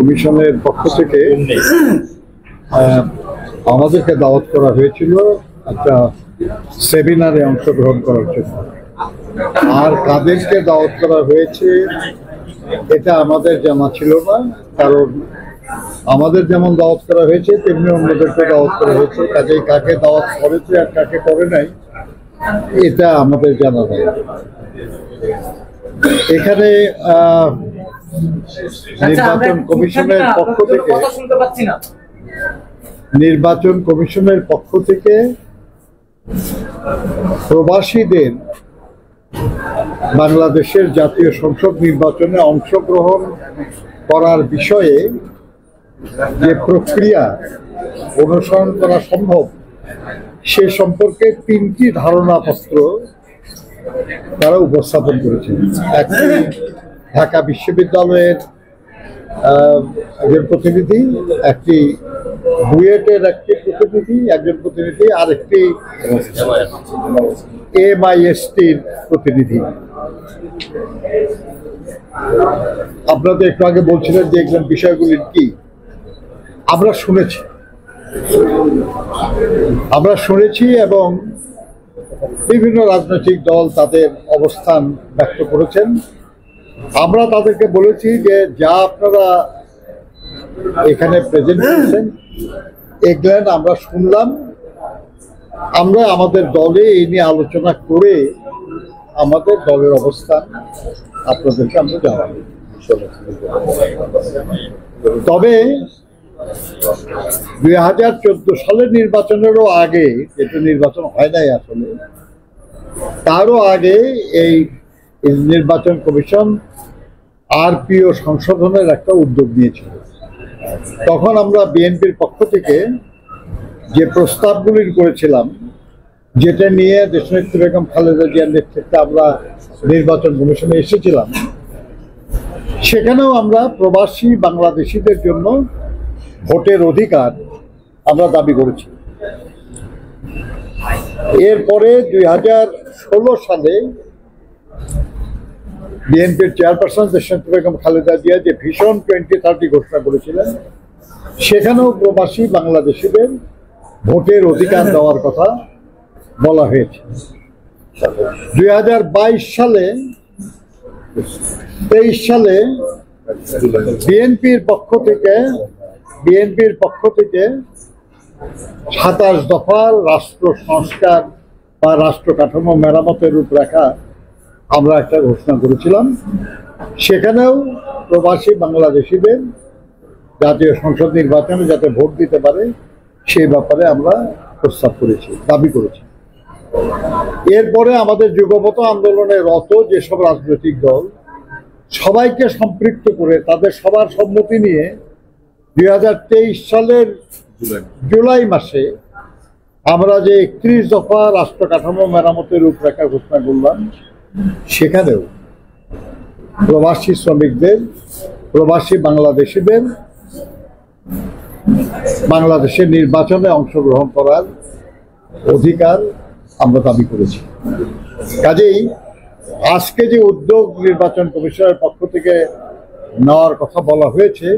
কমিশনের পক্ষ থেকে আমাদেরকে দাওয়াত করা হয়েছিল একটা সেমিনারে অংশগ্রহণ করার জন্য। আর কাদেরকে দাওয়াত করা হয়েছে এটা আমাদের জানা ছিল না, কারণ আমাদের যেমন দাওয়াত করা হয়েছে তেমনি অন্যদেরকে দাওয়াত করা হয়েছে। কাজেই কাকে দাওয়াত করেছে আর কাকে করে নাই এটা আমাদের জানা নেই। এখানে নির্বাচন কমিশনের পক্ষ থেকে প্রবাসীদের বাংলাদেশের জাতীয় সংসদ নির্বাচনে অংশগ্রহণ করার বিষয়ে যে প্রক্রিয়া অনুসরণ করা সম্ভব সে সম্পর্কে 3টি ধারণাপত্র তারা উপস্থাপন করেছেন। একটি ঢাকা বিশ্ববিদ্যালয়ের একজন প্রতিনিধি, একটি বুয়েটের একটি প্রতিনিধি একজন প্রতিনিধি, আর একটি MISTর প্রতিনিধি। আপনাদের একটু আগে বলছিলেন যে এগুলো বিষয়গুলি কি, আমরা শুনেছি এবং বিভিন্ন রাজনৈতিক দল তাদের অবস্থান ব্যক্ত করেছেন। আমরা তাদেরকে বলেছি যে যা আপনারা এখানে প্রেজেন্ট করেছেন এগুলো আমরা শুনলাম, আমরা আমাদের দলে এই নিয়ে আলোচনা করে আমাদের দলের অবস্থান আপনাদেরকে আমরা জানাবো। তবে 2014 সালের নির্বাচনেরও আগে, যেটা নির্বাচন হয় নাই আসলে, তারও আগে এই নির্বাচন কমিশন RPO সংশোধনের একটা উদ্যোগ নিয়েছিল। তখন আমরা বিএনপির পক্ষ থেকে যে প্রস্তাবগুলি করেছিলাম, যেটা নিয়ে দেশনেত্রী বেগম খালেদা জিয়ার নেতৃত্বে আমরা নির্বাচন কমিশনে এসেছিলাম, সেখানেও আমরা প্রবাসী বাংলাদেশিদের জন্য ভোটের অধিকার আমরা দাবি করেছি। এরপরে 2016 সালে বিএনপির চেয়ারপারসন দেশনেত্রী বেগম খালেদা জিয়া যে ভিশন 2030 ঘোষণা করেছিলেন, সেখানেও প্রবাসী বাংলাদেশিদের ভোটের অধিকার দেওয়ার কথা বলা হয়েছে। 2022 সালে 23 সালে বিএনপির পক্ষ থেকে 27 দফার রাষ্ট্র সংস্কার বা রাষ্ট্র কাঠামো মেরামতের রূপরেখা আমরা একটা ঘোষণা করেছিলাম। সেখানেও প্রবাসী বাংলাদেশিদের জাতীয় সংসদ নির্বাচনে যাতে ভোট দিতে পারে সেই ব্যাপারে আমরা প্রস্তাব করেছি, দাবি করেছি। এরপরে আমাদের যুগপৎ আন্দোলনে রত যেসব রাজনৈতিক দল সবাইকে সম্পৃক্ত করে তাদের সবার সম্মতি নিয়ে 2023 সালের জুলাই মাসে আমরা যে 31 দফা রাষ্ট্র কাঠামো মেরামতের রূপরেখা ঘোষণা করলাম, সেখানেও প্রবাসী শ্রমিকদের, প্রবাসী বাংলাদেশিদের বাংলাদেশের নির্বাচনে অংশগ্রহণ করার অধিকার আমরা দাবি করেছি। কাজেই আজকে যে উদ্যোগ নির্বাচন কমিশনের পক্ষ থেকে নেওয়ার কথা বলা হয়েছে,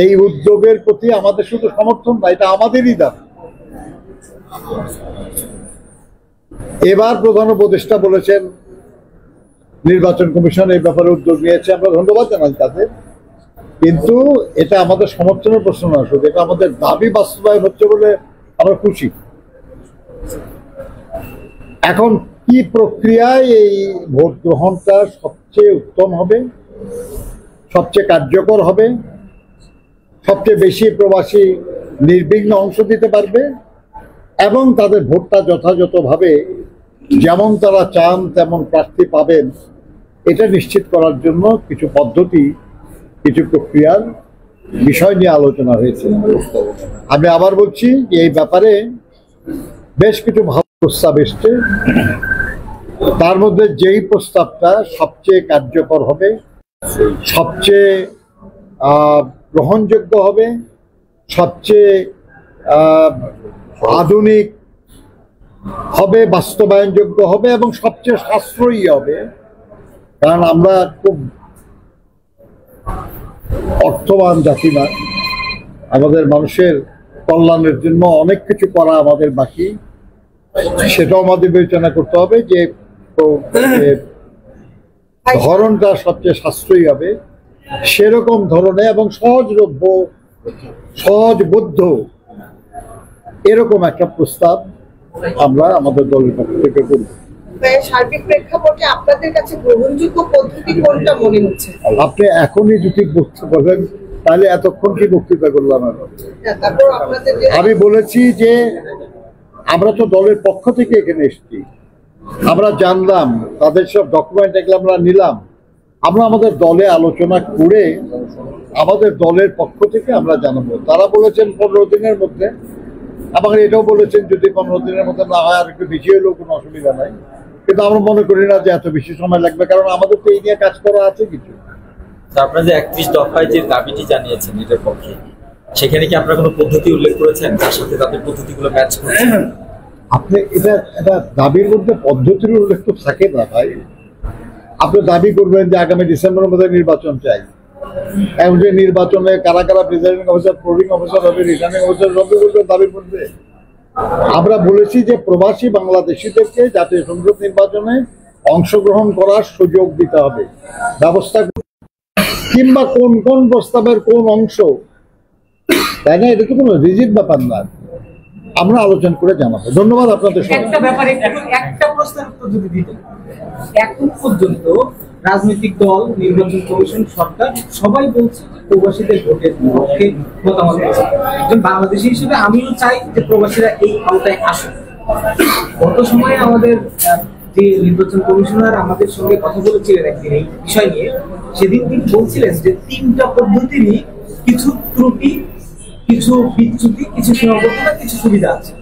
এই উদ্যোগের প্রতি আমাদের শুধু সমর্থন না, এটা আমাদেরই দাবি। এবার প্রধান উপদেষ্টা বলেছেন নির্বাচন কমিশন এই ব্যাপারে উদ্যোগ নিয়েছে, আমরা ধন্যবাদ জানাই তাদের, কিন্তু এটা আমাদের সমর্থনের প্রশ্ন না, শুধু এটা আমাদের দাবি বাস্তবায়ন হচ্ছে বলে আমরা খুশি। এখন কি প্রক্রিয়ায় এই ভোট গ্রহণটা সবচেয়ে উত্তম হবে, সবচেয়ে কার্যকর হবে, সবচেয়ে বেশি প্রবাসী নির্বিঘ্ন অংশ দিতে পারবে এবং তাদের ভোটটা যথাযথভাবে যেমন তারা চান তেমন প্রার্থী পাবেন, এটা নিশ্চিত করার জন্য কিছু পদ্ধতি, কিছু প্রক্রিয়ার বিষয় নিয়ে আলোচনা হয়েছে। আমি আবার বলছি যে এই ব্যাপারে বেশ কিছু ভালো প্রস্তাব এসছে। তার মধ্যে যেই প্রস্তাবটা সবচেয়ে কার্যকর হবে, সবচেয়ে গ্রহণযোগ্য হবে, সবচেয়ে আধুনিক হবে, বাস্তবায়নযোগ্য হবে এবং সবচেয়ে সাশ্রয়ী হবে, কারণ আমরা খুব অর্থবান জাতি না, আমাদের মানুষের কল্যাণের জন্য অনেক কিছু করা আমাদের বাকি। সেটাও আমাদের বিবেচনা করতে হবে যে ধরনটা সবচেয়ে সাশ্রয়ী হবে সেরকম ধরনের এবং সহজলভ্য সহজবোধ্য এরকম একটা প্রস্তাব আমরা আমাদের দলের পক্ষ থেকে করব। সার্বিক প্রেক্ষাপটে আপনাদের কাছে গ্রহণযোগ্য পদ্ধতি কোনটা মনে হচ্ছে? আপনি এখনই যদি বক্তব্য বলেন তাহলে এতক্ষণ কি বক্তৃতা করলাম? আমি বলেছি যে আমরা তো দলের পক্ষ থেকে এখানে এসেছি, আমরা জানলাম তাদের সব ডকুমেন্ট এগুলো আমরা নিলাম, আমরা আমাদের দলে আলোচনা করে আমাদের দলের পক্ষ থেকে আমরা জানাবো। তারা বলেছেন 15 দিনের মধ্যে, এবং এটাও বলেছেন যদি 15 দিনের মধ্যে না হয় আর একটু বেশি হলেও কোনো অসুবিধা নাই, কিন্তু আমরা মনে করি না যে এত বেশি সময় লাগবে, কারণ আমাদের তো এই নিয়ে কাজ করা আছে কিছু। আপনারা যে 31 দফায় যে দাবিটি জানিয়েছেন এটার পক্ষে, সেখানে কি আপনারা কোনো পদ্ধতি উল্লেখ করেছেন তার সাথে তাদের পদ্ধতিগুলো ম্যাচ করছে? আপনি এটা দাবির মধ্যে পদ্ধতির উল্লেখ তো থাকে না ভাই। আপনি দাবি করবেন যে আগামী ডিসেম্বরের মধ্যে নির্বাচন চাই, এবং যে নির্বাচনে কারা কারা প্রিজাইডিং অফিসার, প্রোভিং অফিসার হবে, রিটার্নিং অফিসার হবে বলবে দাবি করবে। আমরা বলেছি যে প্রবাসী বাংলাদেশিদেরকে জাতীয় সংসদ নির্বাচনে অংশগ্রহণ করার সুযোগ দিতে হবে, ব্যবস্থা, কিংবা কোন কোন প্রস্তাবের কোন অংশ, তাই না? এটা তো কোনো রিজিড ব্যাপার না, আমরা আলোচনা করে জানাবো। ধন্যবাদ আপনাদের। একটা ব্যাপারে একটা প্রশ্নের উত্তর যদি দিতেন। এখন পর্যন্ত রাজনৈতিক দল, নির্বাচন কমিশন, সরকার সবাই বলছে যে প্রবাসীদের ভোটের পক্ষে মতামত দিচ্ছে। একজন বাংলাদেশী হিসেবে আমিও চাই যে প্রবাসীরা এই আওতায় আসুন। গত সময়ে আমাদের যে নির্বাচন কমিশনার আমাদের সঙ্গে কথা বলেছিলেন একদিন এই বিষয় নিয়ে, সেদিন তিনি বলছিলেন যে 3টা পদ্ধতিরই কিছু ত্রুটি, কিছু বিচ্যুতি, কিছু সীমাবদ্ধতা, কিছু সুবিধা আছে।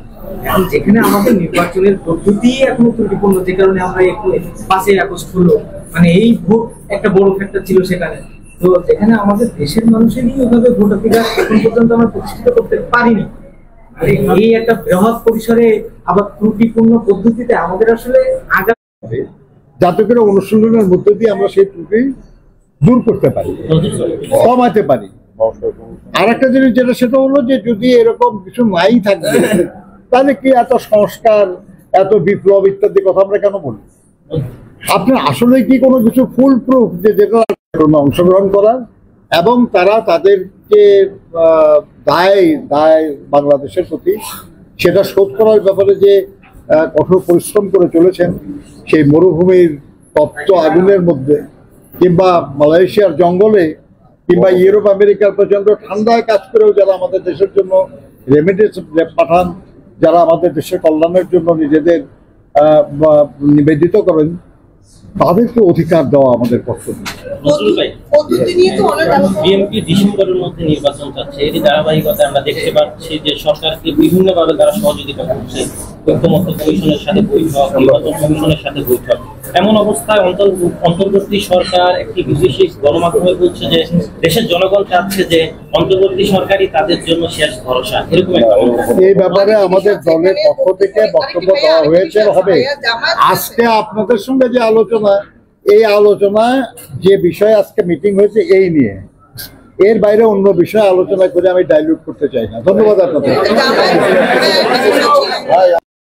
এখন যেখানে আমাদের নির্বাচনের পদ্ধতি এখনো ত্রুটিপূর্ণ, যে কারণে আমরা একটু 5ই আগস্ট হলো, মানে এই ভোট একটা বড় ফ্যাক্টর ছিল সেখানে, তো যেখানে আমাদের দেশের মানুষেরই ওইভাবে ভোটাধিকার এখন পর্যন্ত আমরা প্রতিষ্ঠিত করতে পারিনি, এই একটা বৃহৎ পরিসরে আবার ত্রুটিপূর্ণ পদ্ধতিতে আমাদের আসলে আগামী যাতে করে অনুশীলনের মধ্য দিয়ে আমরা সেই ত্রুটি দূর করতে পারি, কমাতে পারি। আর একটা জিনিস যেটা, সেটা হলো যে যদি এরকম কিছু নাই থাকবে তাহলে কি এত সংস্কার, এত বিপ্লব ইত্যাদি কথা আমরা কেন বলি? আপনার আসলে কি কোনো কিছু ফুল প্রুফ যে যেটা অংশগ্রহণ করার, এবং তারা তাদের যে দায় বাংলাদেশের প্রতি সেটা শোধ করার ব্যাপারে যে কঠোর পরিশ্রম করে চলেছেন, সেই মরুভূমির তপ্ত আগুনের মধ্যে, কিংবা মালয়েশিয়ার জঙ্গলে, কিংবা ইউরোপ আমেরিকার প্রচন্ড ঠান্ডায় কাজ করেও যারা আমাদের দেশের জন্য রেমিটেন্স পাঠান, যারা আমাদের দেশের কল্যাণের জন্য নিজেদের নিবেদিত করেন, তাদেরকে অধিকার দেওয়া আমাদের কর্তব্য। বিএনপি ডিসেম্বরের মধ্যে নির্বাচন চাচ্ছে, এর ধারাবাহিকতায় আমরা দেখতে পাচ্ছি যে সরকারকে বিভিন্নভাবে তারা সহযোগিতা করছে, ঐক্যমত্য কমিশনের সাথে বৈঠক, নির্বাচন কমিশনের সাথে বৈঠক। এমন অবস্থায় অন্তর্বর্তী সরকার একটি বিদেশি গণমাধ্যমে বলছে যে দেশের জনগণ চাচ্ছে যে অন্তর্বর্তী সরকারই তাদের জন্য শেষ ভরসা, এরকম একটা। এই ব্যাপারে আমাদের দলের পক্ষ থেকে বক্তব্য দেওয়া হয়েছে হবে। আজকে আপনাদের সঙ্গে যে আলোচনা, এই আলোচনা যে বিষয়ে আজকে মিটিং হয়েছে এই নিয়ে, এর বাইরে অন্য বিষয়ে আলোচনা করে আমি ডাইলিউট করতে চাই না। ধন্যবাদ আপনাদের।